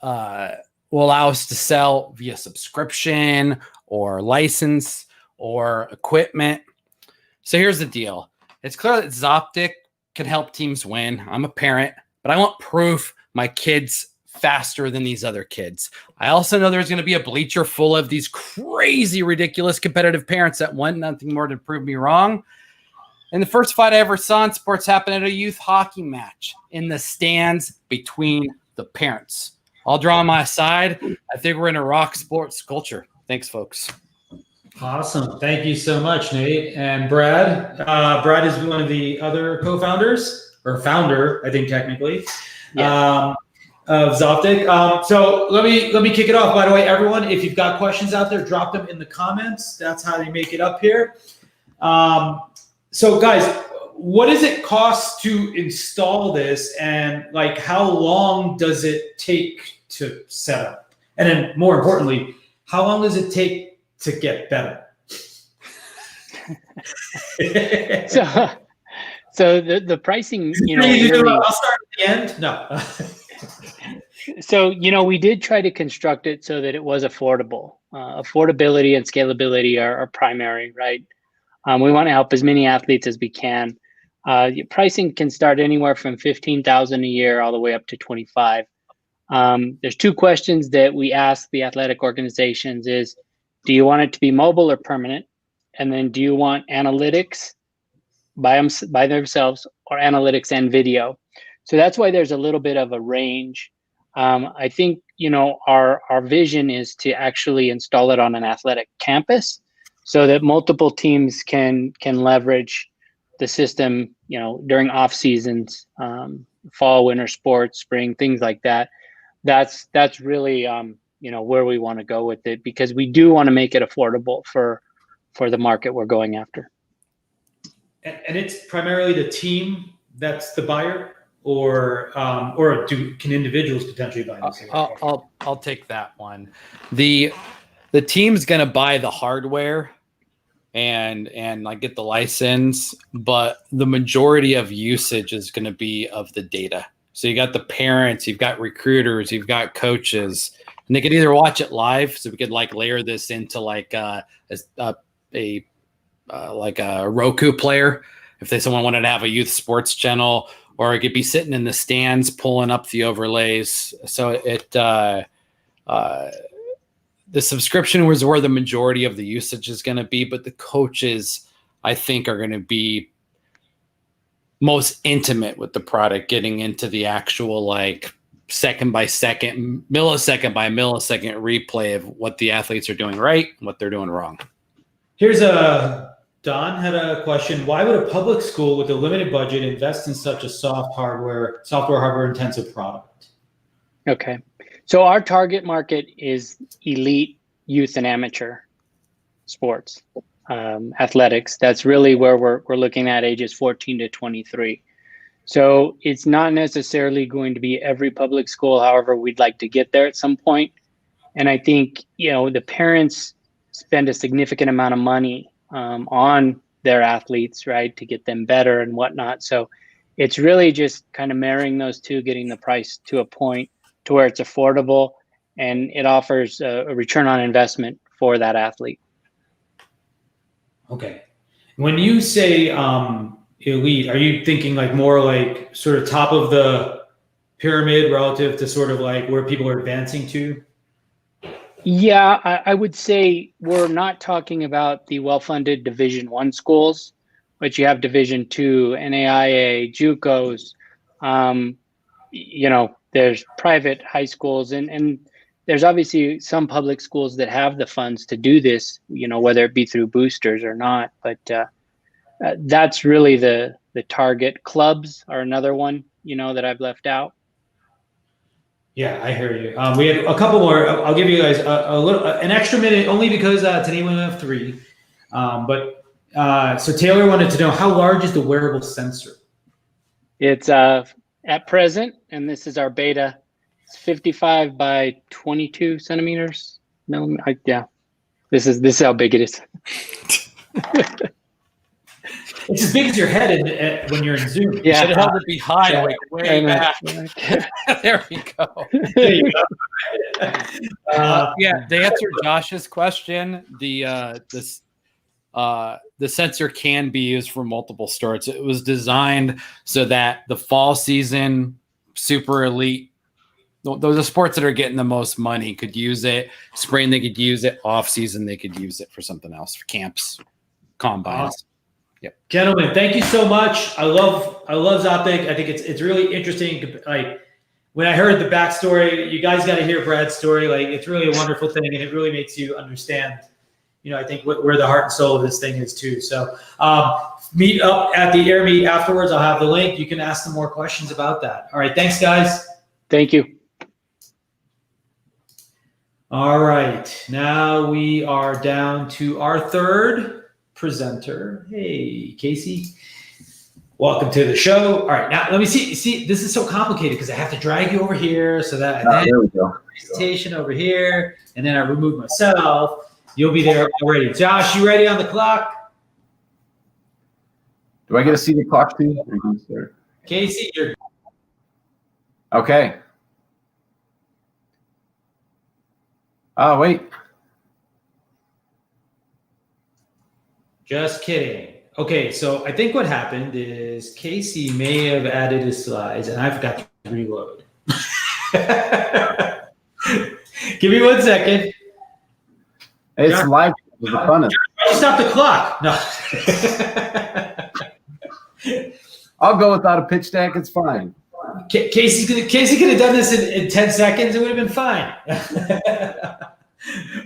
will allow us to sell via subscription or license or equipment. So here's the deal. It's clear that Zoptic can help teams win. I'm a parent, but I want proof my kid's faster than these other kids. I also know there's going to be a bleacher full of these crazy, ridiculous competitive parents that want nothing more to prove me wrong. And the first fight I ever saw in sports happened at a youth hockey match in the stands between the parents. I'll draw on my side. I think we're in a rock sports culture. Thanks, folks. Awesome. Thank you so much, Nate. And Brad. Brad is one of the other co-founders, or founder, I think technically, of Zoptic. So let me kick it off. By the way, everyone, if you've got questions out there, drop them in the comments. That's how they make it up here. So guys, what does it cost to install this, and like how long does it take to set up? And then more importantly, how long does it take to get better? So the pricing, Really, I'll start at the end. No. So, we did try to construct it so that it was affordable. Affordability and scalability are primary, right? We want to help as many athletes as we can. Pricing can start anywhere from $15,000 a year all the way up to $25,000. There's two questions that we ask the athletic organizations is, do you want it to be mobile or permanent? And then do you want analytics by themselves or analytics and video? So that's why there's a little bit of a range. I think, our vision is to actually install it on an athletic campus so that multiple teams can leverage the system, during off seasons, fall, winter sports, spring, things like that. That's really, where we want to go with it, because we do want to make it affordable for the market we're going after. And it's primarily the team that's the buyer, or can individuals potentially buy this? I'll take that one. The team's gonna buy the hardware and like get the license, but the majority of usage is gonna be of the data. So you got the parents, you've got recruiters, you've got coaches, and they could either watch it live. So we could like layer this into like a Roku player if someone wanted to have a youth sports channel, or it could be sitting in the stands pulling up the overlays. So the subscription was where the majority of the usage is going to be, but the coaches, I think, are going to be most intimate with the product, getting into the actual like second by second, millisecond by millisecond replay of what the athletes are doing right and what they're doing wrong. Here's Don had a question. Why would a public school with a limited budget invest in such a software hardware intensive product? Okay. So our target market is elite youth and amateur sports, athletics. That's really where we're looking at ages 14 to 23. So it's not necessarily going to be every public school. However, we'd like to get there at some point. And I think, the parents spend a significant amount of money on their athletes, right, to get them better and whatnot. So it's really just kind of marrying those two, getting the price to a point to where it's affordable and it offers a return on investment for that athlete. Okay. When you say elite, are you thinking like more like sort of top of the pyramid relative to sort of like where people are advancing to? Yeah, I would say we're not talking about the well-funded Division I schools, but you have Division II, NAIA, JUCOs. There's private high schools, and there's obviously some public schools that have the funds to do this, whether it be through boosters or not. But that's really the target. Clubs are another one, that I've left out. Yeah, I hear you. We have a couple more. I'll give you guys an extra minute, only because today we only have 3. So Taylor wanted to know, how large is the wearable sensor? It's at present, and this is our beta. It's 55 by 22 centimeters. Yeah, this is how big it is. It's as big as your head when you're in Zoom. Yeah. You should have held it behind, way back. There we go. There you go. Yeah, to answer Josh's question, the sensor can be used for multiple starts. It was designed so that the fall season, super elite, those are sports that are getting the most money, could use it. Spring, they could use it. Off season, they could use it for something else, for camps, combines. Awesome. Yep. Gentlemen, thank you so much. I love Zoptic. I think it's really interesting. Like, when I heard the backstory, you guys got to hear Brad's story. Like, it's really a wonderful thing, and it really makes you understand, I think where the heart and soul of this thing is too. So meet up at the Air Meet afterwards. I'll have the link. You can ask them more questions about that. All right. Thanks, guys. Thank you. All right. Now we are down to our third presenter. Hey, Casey. Welcome to the show. All right. Now let me see, this is so complicated because I have to drag you over here so that There we go. presentation over here, and then I remove myself. You'll be there already. Josh, you ready on the clock? Do I get to see the clock too? Casey, you're Okay. Oh, wait. just kidding. Okay, so I think what happened is Casey may have added his slides, and I forgot to reload. Give me 1 second. It's John, live. It's the funnest. Stop the clock. No. I'll go without a pitch deck. It's fine. Casey could have done this in 10 seconds. It would have been fine.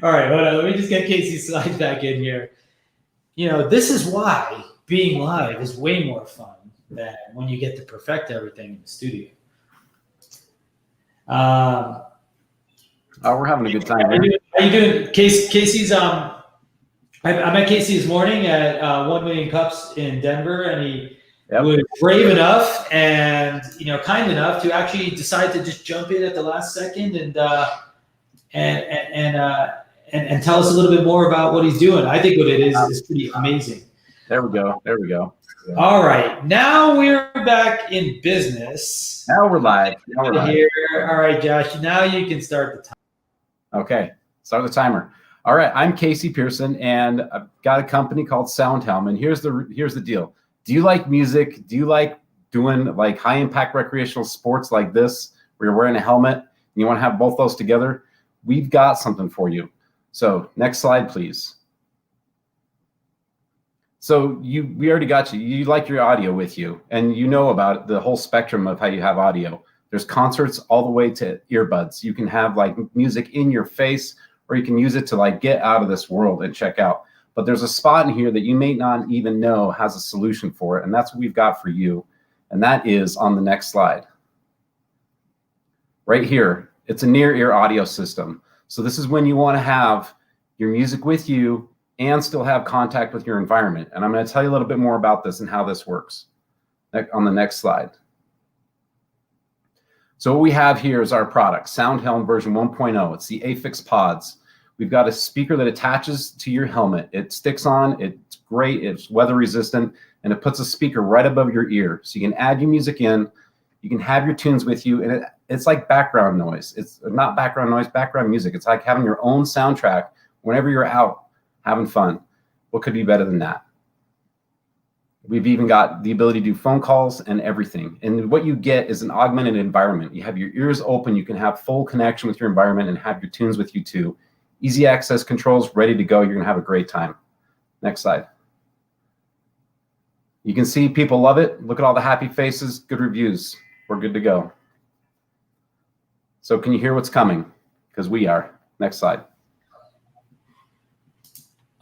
All right, hold on. Let me just get Casey's slides back in here. This is why being live is way more fun than when you get to perfect everything in the studio. Oh, we're having a good time. How you doing? Casey's I met Casey this morning at 1 Million Cups in Denver, and he was brave enough and kind enough to actually decide to just jump in at the last second and tell us a little bit more about what he's doing. I think what it is pretty amazing. There we go. There we go. All right, now we're back in business. Now we're live. Here. All right, Josh. Now you can start the time. Okay, start the timer. All right, I'm Casey Pearson, and I've got a company called Soundhelm. And here's the deal. Do you like music? Do you like doing like high impact recreational sports like this, where you're wearing a helmet and you want to have both those together? We've got something for you. So next slide, please. So we already got you. You like your audio with you, and you know about the whole spectrum of how you have audio. There's concerts all the way to earbuds. You can have like music in your face, or you can use it to like get out of this world and check out. But there's a spot in here that you may not even know has a solution for it, and that's what we've got for you. And that is on the next slide. Right here, it's a near ear audio system. So this is when you want to have your music with you and still have contact with your environment. And I'm going to tell you a little bit more about this and how this works on the next slide. So what we have here is our product, Soundhelm version 1.0. It's the Affix Pods. We've got a speaker that attaches to your helmet. It sticks on, it's great, it's weather resistant, and it puts a speaker right above your ear. So you can add your music in, you can have your tunes with you, and it's like background noise. It's not background noise, background music. It's like having your own soundtrack whenever you're out having fun. What could be better than that? We've even got the ability to do phone calls and everything. And what you get is an augmented environment. You have your ears open. You can have full connection with your environment and have your tunes with you too. Easy access controls, ready to go. You're going to have a great time. Next slide. You can see people love it. Look at all the happy faces, good reviews. We're good to go. So can you hear what's coming? Because we are. Next slide.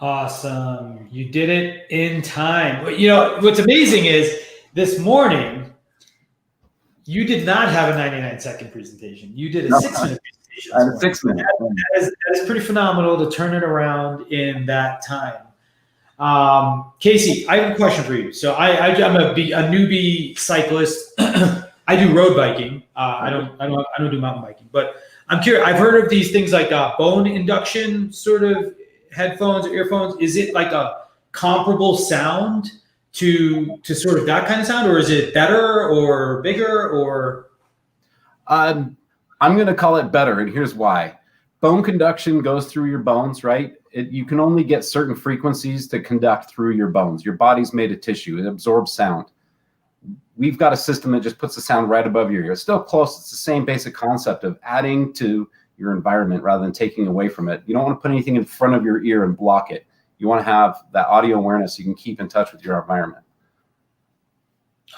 Awesome. You did it in time. You know, what's amazing is this morning, you did not have a 99-second presentation. You did a 6-minute presentation. I had a 6 minute. That is pretty phenomenal to turn it around in that time. Casey, I have a question for you. So I'm a newbie cyclist. I do road biking. I don't do mountain biking, but I'm curious. I've heard of these things like bone induction sort of headphones or earphones. Is it like a comparable sound to sort of that kind of sound, or is it better or bigger or? I'm going to call it better, and here's why. Bone conduction goes through your bones, right? You can only get certain frequencies to conduct through your bones. Your body's made of tissue. It absorbs sound. We've got a system that just puts the sound right above your ear. It's still close. It's the same basic concept of adding to your environment rather than taking away from it. You don't want to put anything in front of your ear and block it. You want to have that audio awareness so you can keep in touch with your environment.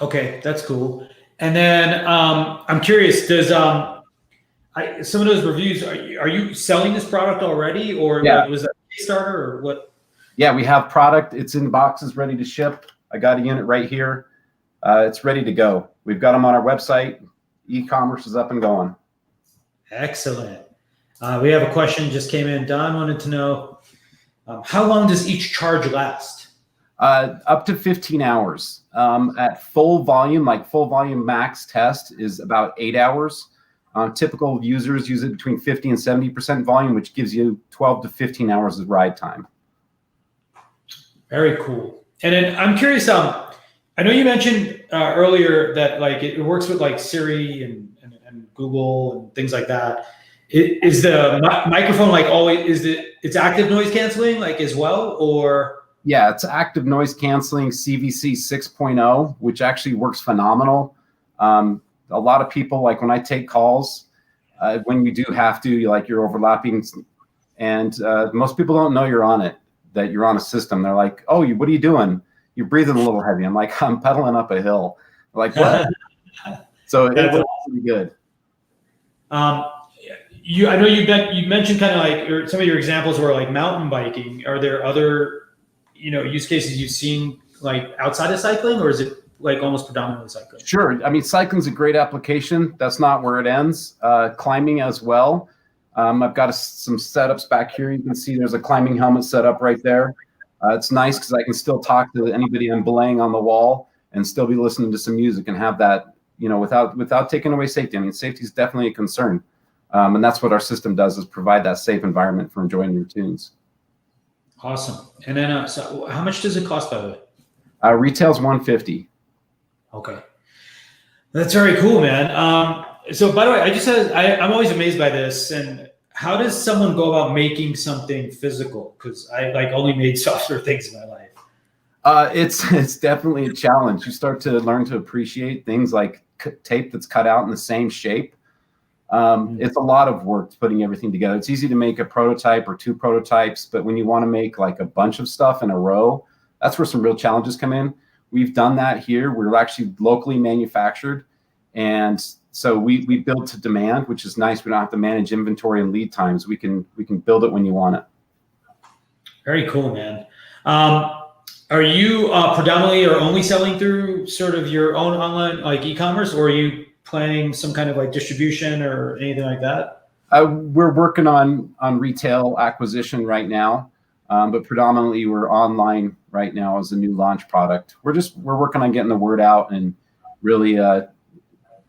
Okay, that's cool. And then I'm curious, does some of those reviews, are you selling this product already, or Yeah. like, was that a Kickstarter or what? Yeah, we have product. It's in boxes ready to ship. I got a unit right here. It's ready to go. We've got them on our website. E-commerce is up and going. Excellent. We have a question just came in. Don wanted to know, how long does each charge last? Up to 15 hours. At full volume, like full volume max test is about 8 hours. Typical users use it between 50 and 70% volume, which gives you 12 to 15 hours of ride time. Very cool. And then I'm curious, I know you mentioned earlier that like it works with like Siri and Google and things like that. Is the microphone like always, it's active noise canceling like as well, or? Yeah, it's active noise canceling CVC 6.0, which actually works phenomenal. A lot of people, like when I take calls, when you do have to, you're overlapping, and most people don't know you're on it, that you're on a system. They're like, oh, what are you doing? You're breathing a little heavy. I'm like, I'm pedaling up a hill. They're like, what? So it works pretty good. I know you mentioned kind of like, or some of your examples were like mountain biking. Are there other, use cases you've seen like outside of cycling, or is it like almost predominantly cycling? Sure. I mean, cycling's a great application. That's not where it ends. Climbing as well. I've got some setups back here. You can see there's a climbing helmet set up right there. It's nice because I can still talk to anybody I'm belaying on the wall and still be listening to some music and have that, without taking away safety. I mean, safety is definitely a concern. And that's what our system does, is provide that safe environment for enjoying your tunes. Awesome. And then, so how much does it cost, by the way? Retail's $150. Okay. That's very cool, man. So by the way, I'm always amazed by this. And how does someone go about making something physical? Because I only made software things in my life. It's definitely a challenge. You start to learn to appreciate things like tape that's cut out in the same shape. It's a lot of work putting everything together. It's easy to make a prototype or 2 prototypes, but when you want to make like a bunch of stuff in a row, that's where some real challenges come in. We've done that here. We're actually locally manufactured. And so we build to demand, which is nice. We don't have to manage inventory and lead times. We can build it when you want it. Very cool, man. Are you predominantly or only selling through sort of your own online like e-commerce, or are you planning some kind of like distribution or anything like that? We're working on retail acquisition right now, but predominantly we're online right now as a new launch product. We're working on getting the word out and really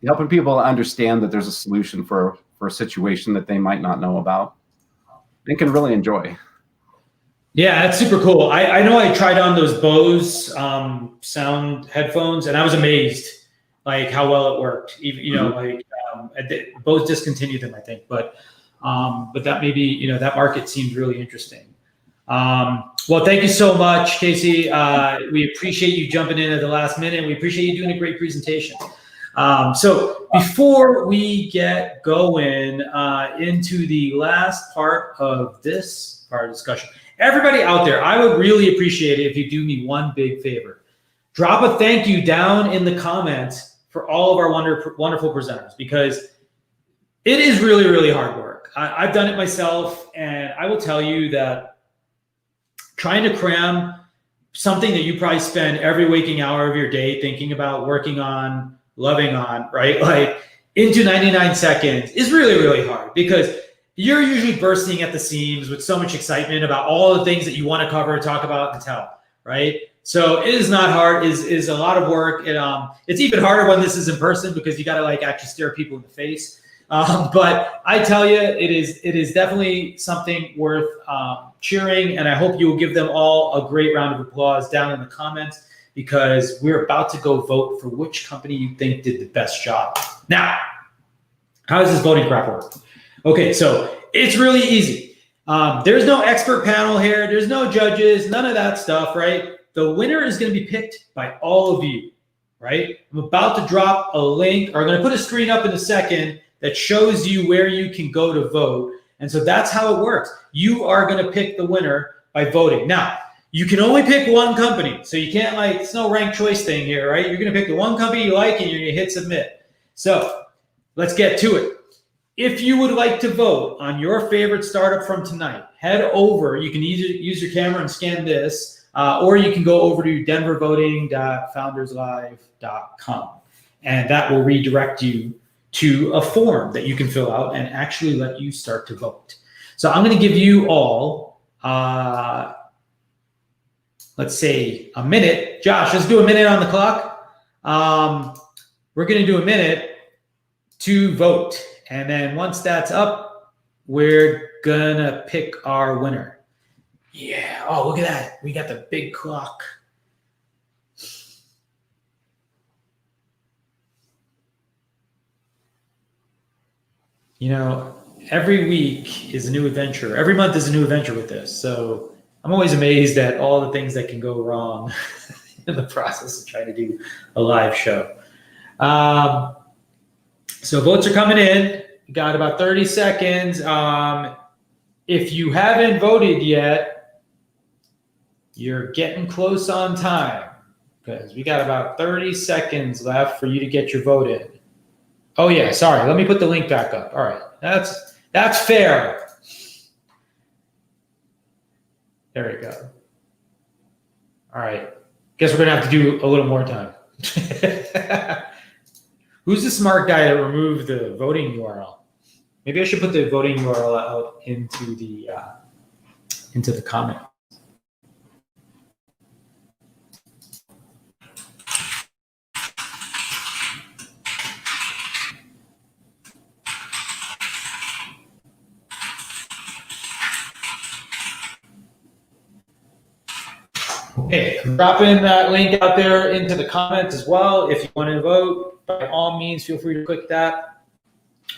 helping people understand that there's a solution for a situation that they might not know about and can really enjoy. Yeah, that's super cool. I know I tried on those Bose sound headphones, and I was amazed, like how well it worked. Even Bose discontinued them, I think, but that maybe that market seemed really interesting. Well, thank you so much, Casey. We appreciate you jumping in at the last minute. We appreciate you doing a great presentation. So before we get going into the last part of this part of discussion, everybody out there, I would really appreciate it if you do me one big favor. Drop a thank you down in the comments for all of our wonderful presenters, because it is really, really hard work. I've done it myself, and I will tell you that trying to cram something that you probably spend every waking hour of your day thinking about, working on, loving on, right? Like into 99 seconds is really, really hard, because you're usually bursting at the seams with so much excitement about all the things that you want to cover, talk about, and tell, right? So it is not hard, is a lot of work. It's even harder when this is in person, because you got to like actually stare people in the face. But I tell you, it is definitely something worth cheering, and I hope you will give them all a great round of applause down in the comments, because we're about to go vote for which company you think did the best job. Now, how does this voting crap work? Okay, so it's really easy. There's no expert panel here. There's no judges, none of that stuff, right? The winner is going to be picked by all of you, right? I'm about to drop a link, or I'm going to put a screen up in a second that shows you where you can go to vote. And so that's how it works. You are going to pick the winner by voting. Now, you can only pick one company. So you can't it's no ranked choice thing here, right? You're going to pick the one company you like, and you're going to hit submit. So let's get to it. If you would like to vote on your favorite startup from tonight, head over. You can use your camera and scan this, or you can go over to denvervoting.founderslive.com, and that will redirect you to a form that you can fill out and actually let you start to vote. So I'm going to give you all, let's say, a minute. Josh, let's do a minute on the clock. We're going to do a minute to vote. And then once that's up, we're going to pick our winner. Yeah. Oh, look at that. We got the big clock. Every week is a new adventure. Every month is a new adventure with this. So I'm always amazed at all the things that can go wrong in the process of trying to do a live show. So votes are coming in. We got about 30 seconds. If you haven't voted yet, you're getting close on time, because we got about 30 seconds left for you to get your vote in. Oh yeah, sorry. Let me put the link back up. All right, that's fair. There we go. All right. Guess we're gonna have to do a little more time. Who's the smart guy that removed the voting URL? Maybe I should put the voting URL out into the comment. Okay, I'm dropping that link out there into the comments as well. If you want to vote, by all means, feel free to click that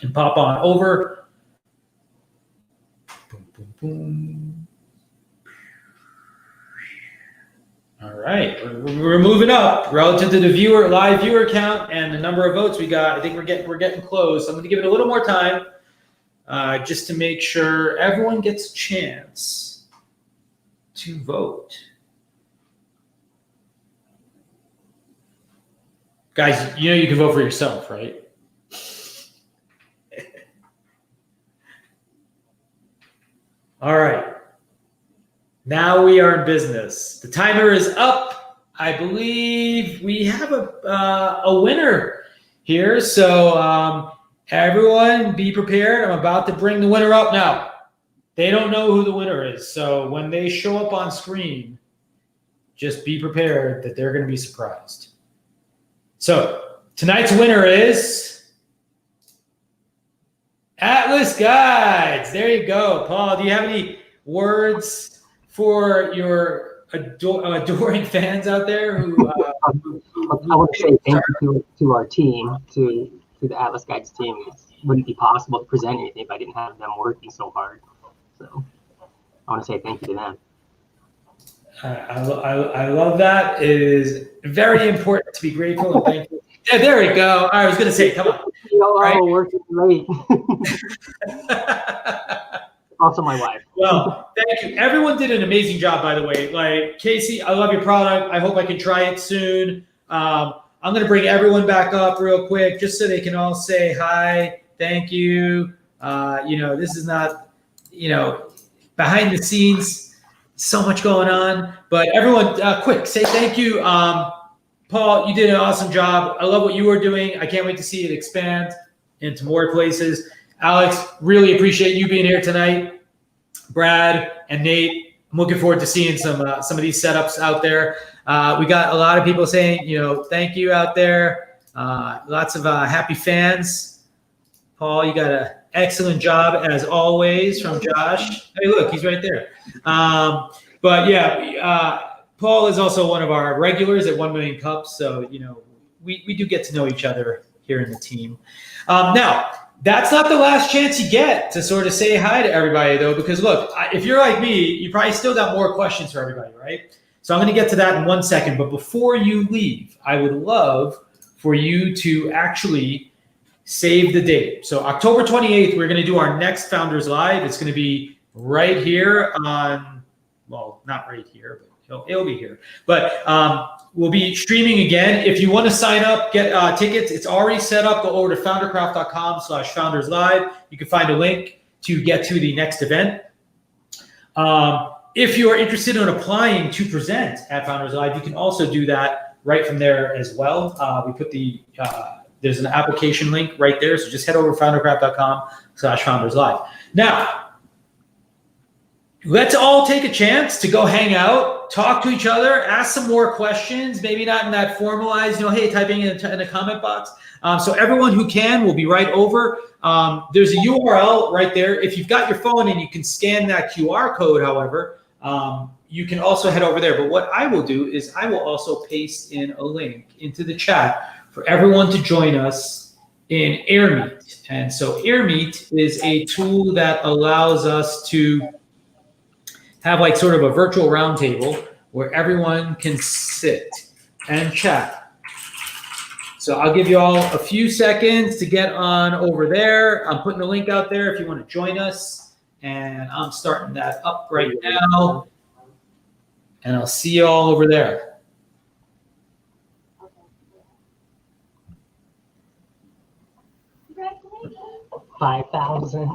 and pop on over. Boom, boom, boom. All right, we're moving up relative to the live viewer count and the number of votes we got. I think we're getting close. I'm going to give it a little more time, just to make sure everyone gets a chance to vote. Guys, you can vote for yourself, right? All right. Now we are in business. The timer is up. I believe we have a winner here. So everyone be prepared. I'm about to bring the winner up now. They don't know who the winner is. So when they show up on screen, just be prepared that they're going to be surprised. So tonight's winner is Atlas Guides. There you go. Paul, do you have any words for your adoring fans out there who I want to say thank you to our team, to the Atlas Guides team. It wouldn't be possible to present anything if I didn't have them working so hard. So I want to say thank you to them. I love that. It is very important to be grateful and thankful. Yeah, there we go. I was going to say, come on. Oh, working late. Also my wife. Well, thank you. Everyone did an amazing job, by the way. Like, Casey, I love your product. I hope I can try it soon. I'm going to bring everyone back up real quick just so they can all say hi. Thank you. This is not, behind the scenes, so much going on. But everyone, quick, say thank you. Paul, you did an awesome job. I love what you are doing. I can't wait to see it expand into more places. Alex, really appreciate you being here tonight. Brad and Nate, I'm looking forward to seeing some of these setups out there. We got a lot of people saying, thank you out there. Lots of happy fans. Paul, you got an excellent job as always from Josh. Hey, look, he's right there. But yeah, Paul is also one of our regulars at 1 Million Cups. So, we do get to know each other here in the team. Now, that's not the last chance you get to sort of say hi to everybody, though, because look, if you're like me, you probably still got more questions for everybody, right? So I'm going to get to that in 1 second. But before you leave, I would love for you to actually save the date. So October 28th, we're going to do our next Founders Live. It's going to be right here on, well, not right here, but it'll be here. But we'll be streaming again. If you want to sign up, get tickets, it's already set up. Go over to foundercraft.com/founderslive. You can find a link to get to the next event. If you are interested in applying to present at Founders Live, you can also do that right from there as well. We put there's an application link right there. So just head over to foundercraft.com/founderslive. Now, let's all take a chance to go hang out, talk to each other, ask some more questions, maybe not in that formalized, hey, typing in the comment box. So everyone who can will be right over. There's a URL right there. If you've got your phone and you can scan that QR code, however, you can also head over there. But what I will do is I will also paste in a link into the chat for everyone to join us in AirMeet. And so AirMeet is a tool that allows us to have like sort of a virtual roundtable where everyone can sit and chat. So I'll give you all a few seconds to get on over there. I'm putting a link out there if you want to join us. And I'm starting that up right now. And I'll see you all over there. 5,000.